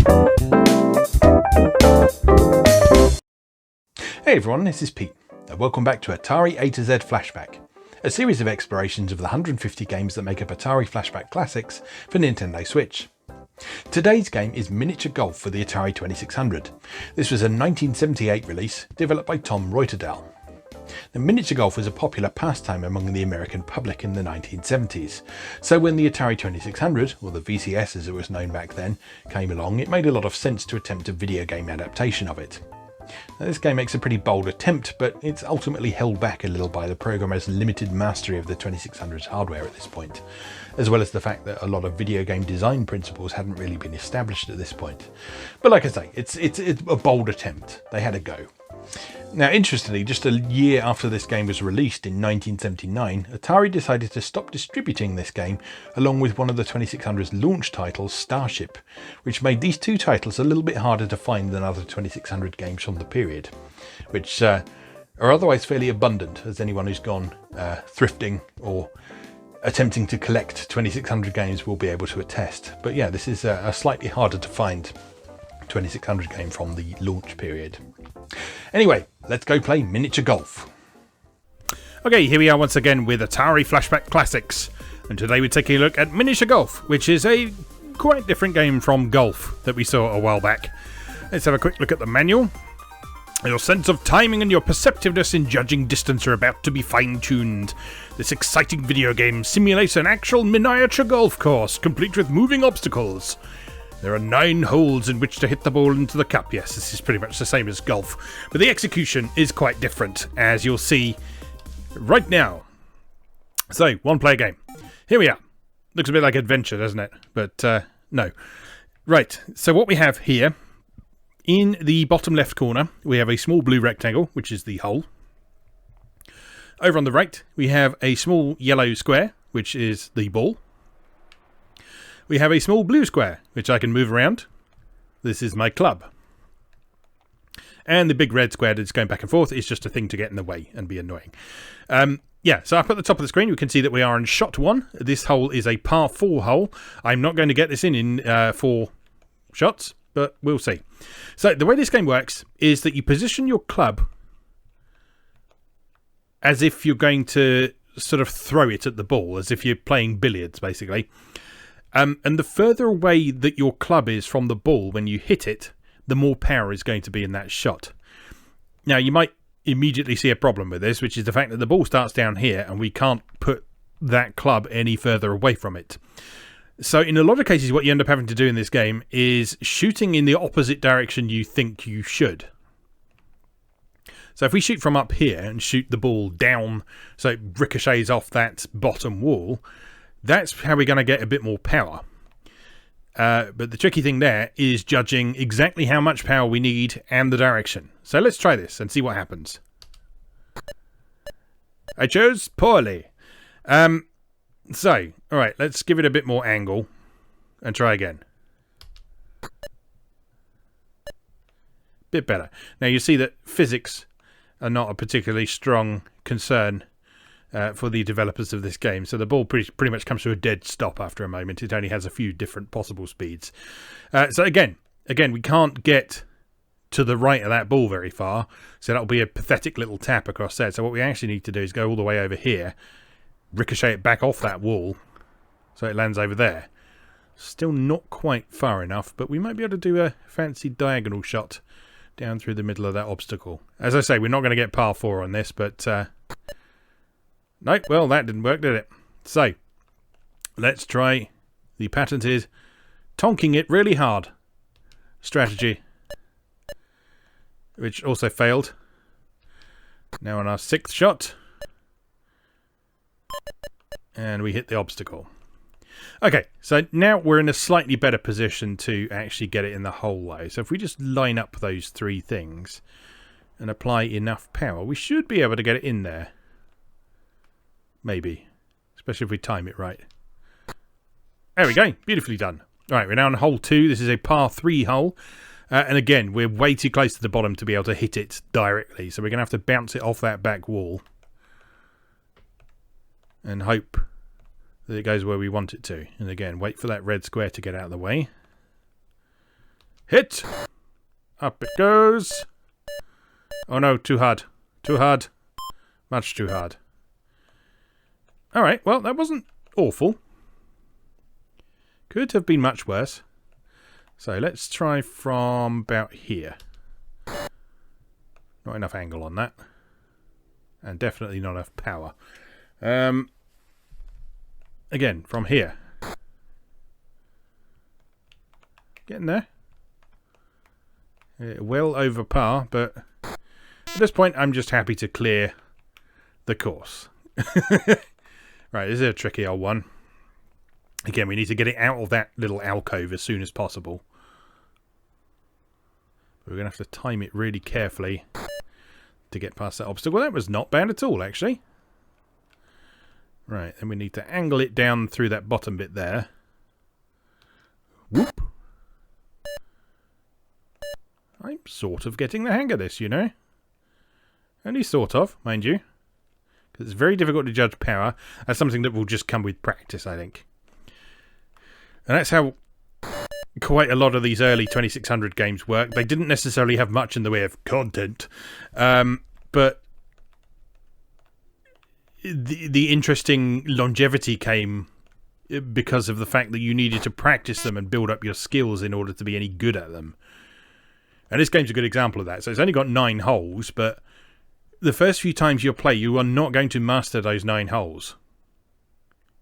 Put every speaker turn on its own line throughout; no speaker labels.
Hey everyone, this is Pete, and welcome back to Atari A to Z Flashback, a series of explorations of the 150 games that make up Atari Flashback Classics for Nintendo Switch. Today's game is Miniature Golf for the Atari 2600. This was a 1978 release developed by Tom Reuterdahl. The miniature golf was a popular pastime among the American public in the 1970s, so when the Atari 2600, or the VCS as it was known back then, came along, it made a lot of sense to attempt a video game adaptation of it. Now, this game makes a pretty bold attempt, but it's ultimately held back a little by the programmer's limited mastery of the 2600's hardware at this point, as well as the fact that a lot of video game design principles hadn't really been established at this point. But like I say, it's a bold attempt. They had a go. Now, interestingly, just a year after this game was released in 1979, Atari decided to stop distributing this game along with one of the 2600's launch titles, Starship, which made these two titles a little bit harder to find than other 2600 games from the period, which are otherwise fairly abundant, as anyone who's gone thrifting or attempting to collect 2600 games will be able to attest. But yeah, this is a slightly harder to find 2600 game from the launch period. Anyway, let's go play Miniature Golf.
Okay, here we are once again with Atari Flashback Classics, and today we're taking a look at Miniature Golf, which is a quite different game from Golf that we saw a while back. Let's have a quick look at the manual. Your sense of timing and your perceptiveness in judging distance are about to be fine-tuned. This exciting video game simulates an actual miniature golf course, complete with moving obstacles. There are 9 holes in which to hit the ball into the cup. Yes, this is pretty much the same as golf, but the execution is quite different, as you'll see right now. So, one-player game. Here we are. Looks a bit like Adventure, doesn't it? But, no. Right, so what we have here, in the bottom left corner, we have a small blue rectangle, which is the hole. Over on the right, we have a small yellow square, which is the ball. We have a small blue square, which I can move around. This is my club. And the big red square that's going back and forth is just a thing to get in the way and be annoying. Yeah, so up at the top of the screen, you can see that we are in shot 1. This hole is a par 4 hole. I'm not going to get this in 4 shots, but we'll see. So the way this game works is that you position your club as if you're going to sort of throw it at the ball, as if you're playing billiards, basically. And the further away that your club is from the ball when you hit it, the more power is going to be in that shot. Now, you might immediately see a problem with this, which is the fact that the ball starts down here and we can't put that club any further away from it. So in a lot of cases, what you end up having to do in this game is shooting in the opposite direction you think you should. So if we shoot from up here and shoot the ball down so it ricochets off that bottom wall, that's how we're going to get a bit more power. But the tricky thing there is judging exactly how much power we need and the direction. So let's try this and see what happens. I chose poorly. So, alright, let's give it a bit more angle and try again. Bit better. Now you see that physics are not a particularly strong concern for the developers of this game. So the ball pretty much comes to a dead stop after a moment. It only has a few different possible speeds. So again, we can't get to the right of that ball very far. So that'll be a pathetic little tap across there. So what we actually need to do is go all the way over here, ricochet it back off that wall so it lands over there. Still not quite far enough, but we might be able to do a fancy diagonal shot down through the middle of that obstacle. As I say, we're not going to get par 4 on this, but no, well, that didn't work, did it? So, let's try the patented tonking it really hard strategy, which also failed. Now on our 6th shot, and we hit the obstacle. Okay, so now we're in a slightly better position to actually get it in the hole though. So if we just line up those 3 things and apply enough power, we should be able to get it in there. Maybe. Especially if we time it right. There we go. Beautifully done. Alright, we're now on hole 2. This is a par 3 hole. And again, we're way too close to the bottom to be able to hit it directly. So we're going to have to bounce it off that back wall. And hope that it goes where we want it to. And again, wait for that red square to get out of the way. Hit! Up it goes. Oh no, too hard. Too hard. Much too hard. Alright, well, that wasn't awful. Could have been much worse. So let's try from about here. Not enough angle on that. And definitely not enough power. Again, from here. Getting there. Well over par, but at this point I'm just happy to clear the course. Right, this is a tricky old one. Again, we need to get it out of that little alcove as soon as possible. We're going to have to time it really carefully to get past that obstacle. That was not bad at all, actually. Right, then we need to angle it down through that bottom bit there. Whoop. I'm sort of getting the hang of this, you know. Only sort of, mind you. Because it's very difficult to judge power. That's something that will just come with practice, I think. And that's how quite a lot of these early 2600 games work. They didn't necessarily have much in the way of content. But the interesting longevity came because of the fact that you needed to practice them and build up your skills in order to be any good at them. And this game's a good example of that. So it's only got 9 holes, but the first few times you play, you are not going to master those 9 holes.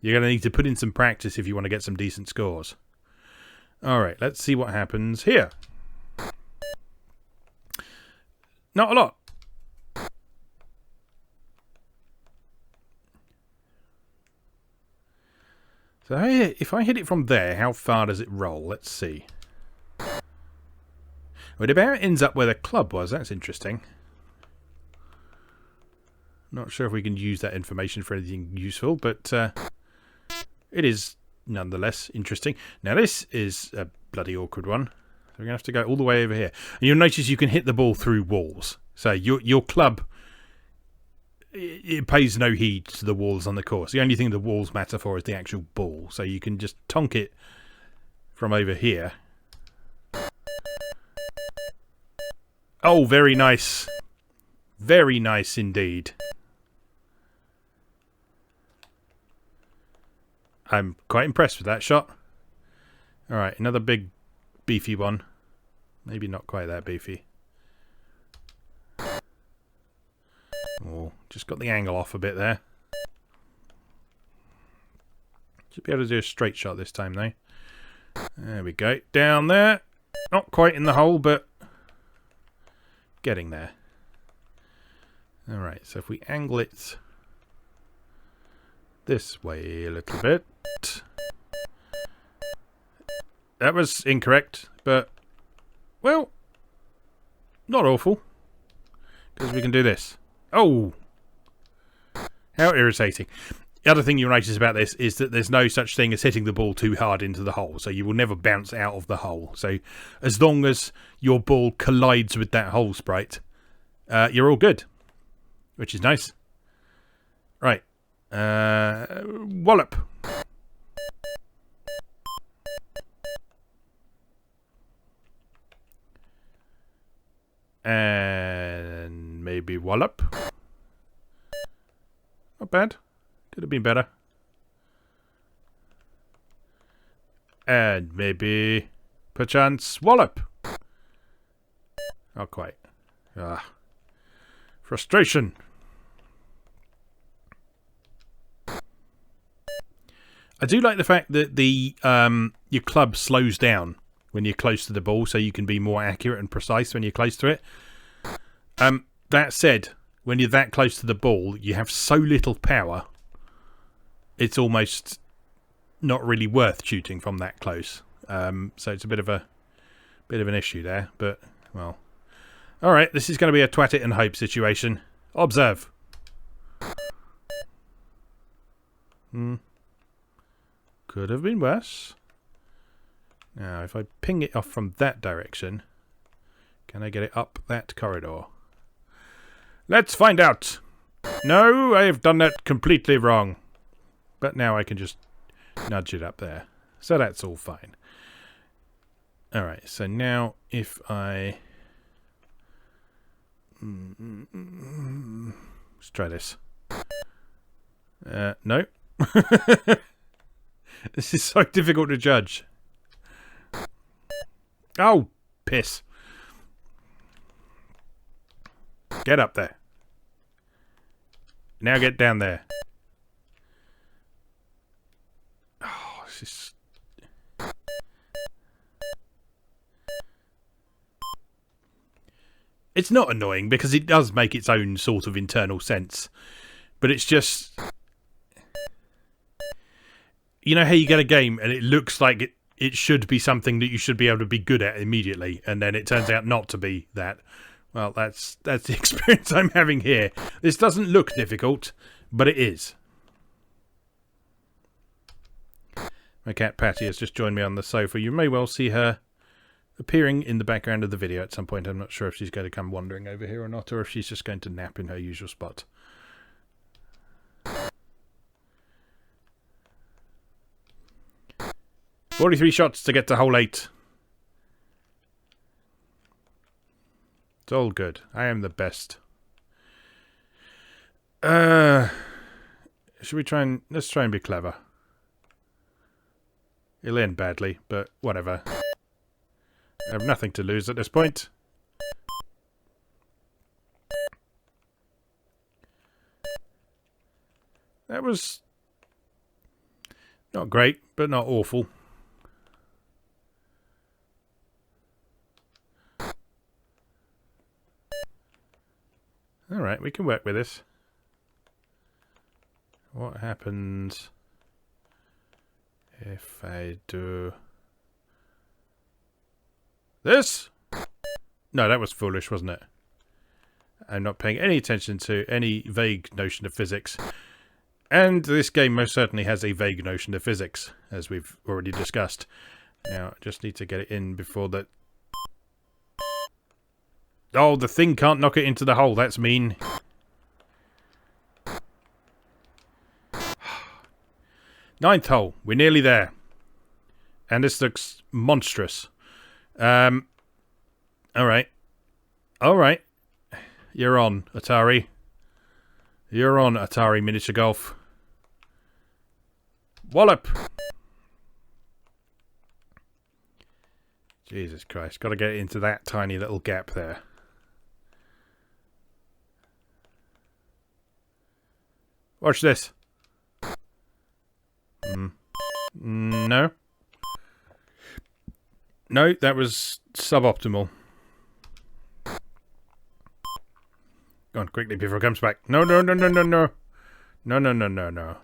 You're going to need to put in some practice if you want to get some decent scores. Alright, let's see what happens here. Not a lot. So if I hit it from there, how far does it roll? Let's see. Well, it about ends up where the club was. That's interesting. Not sure if we can use that information for anything useful, but it is nonetheless interesting. Now, this is a bloody awkward one. So we're going to have to go all the way over here. And you'll notice you can hit the ball through walls. So your club, it pays no heed to the walls on the course. The only thing the walls matter for is the actual ball. So you can just tonk it from over here. Oh, very nice. Very nice indeed. I'm quite impressed with that shot. Alright, another big, beefy one. Maybe not quite that beefy. Oh, just got the angle off a bit there. Should be able to do a straight shot this time, though. There we go. Down there. Not quite in the hole, but getting there. Alright, so if we angle it this way a little bit. That was incorrect, but, well, not awful. Because we can do this. Oh! How irritating. The other thing you'll notice about this is that there's no such thing as hitting the ball too hard into the hole. So you will never bounce out of the hole. So as long as your ball collides with that hole sprite, you're all good. Which is nice. Right. Wallop. And maybe wallop. Not bad. Could have been better. And maybe, perchance, wallop. Not quite. Ah. Frustration. I do like the fact that the your club slows down when you're close to the ball, so you can be more accurate and precise when you're close to it. That said, when you're that close to the ball, you have so little power, it's almost not really worth shooting from that close. So it's a bit of an issue there, but well. All right, this is going to be a twat it and hope situation. Observe. Could have been worse. Now, if I ping it off from that direction, can I get it up that corridor? Let's find out. No, I have done that completely wrong. But now I can just nudge it up there. So that's all fine. Alright, so now if I... let's try this. No. This is so difficult to judge. Oh, piss. Get up there. Now get down there. Oh, this is... It's not annoying because it does make its own sort of internal sense. But it's just... You know how you get a game and it looks like it should be something that you should be able to be good at immediately, and then it turns out not to be that. Well, that's the experience I'm having here. This doesn't look difficult, but it is. My cat Patty has just joined me on the sofa. You may well see her appearing in the background of the video at some point. I'm not sure if she's going to come wandering over here or not, or if she's just going to nap in her usual spot. "43 shots to get to hole 8. It's all good. I am the best. Should we try and... Let's try and be clever. It'll end badly, but whatever. I have nothing to lose at this point. That was... not great, but not awful. Alright, we can work with this. What happens if I do this? No, that was foolish, wasn't it? I'm not paying any attention to any vague notion of physics. And this game most certainly has a vague notion of physics, as we've already discussed. Now, I just need to get it in before that... Oh, the thing can't knock it into the hole. That's mean. Ninth hole. We're nearly there. And this looks monstrous. Alright. Alright. You're on, Atari. You're on, Atari Miniature Golf. Wallop! Jesus Christ. Got to get into that tiny little gap there. Watch this. No. No, that was suboptimal. Go on, quickly before it comes back. No, no, no, no, no, no. No, no, no, no, no.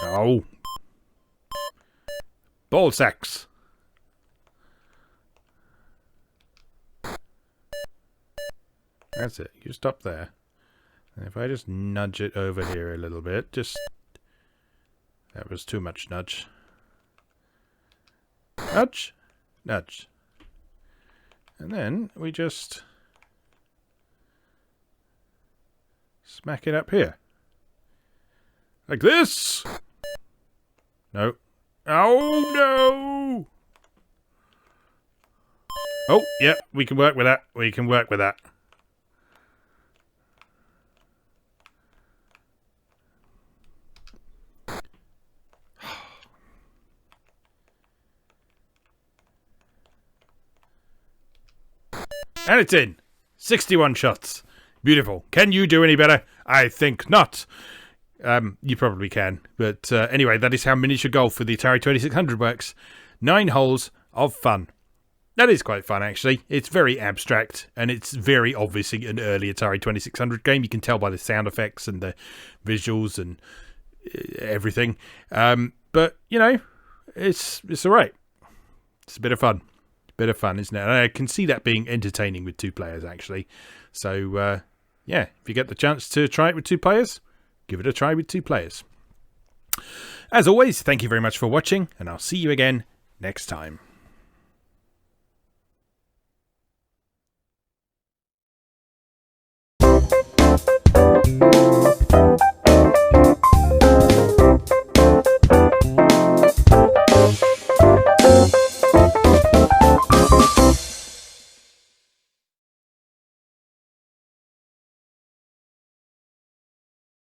No. Ball sacks. That's it. You stop there. And if I just nudge it over here a little bit, just... That was too much nudge. Nudge. Nudge. And then we just... smack it up here. Like this! No. Oh, no! Oh, yeah, we can work with that. We can work with that. And it's in. 61 shots. Beautiful. Can you do any better? I think not. You probably can. But anyway, that is how miniature golf with the Atari 2600 works. 9 holes of fun. That is quite fun, actually. It's very abstract, and it's very obviously an early Atari 2600 game. You can tell by the sound effects and the visuals and everything. But, you know, it's all right. It's a bit of fun. Bit of fun, isn't it? And I can see that being entertaining with 2 players, actually. So, yeah, if you get the chance to try it with 2 players, give it a try with 2 players. As always, thank you very much for watching, and I'll see you again next time.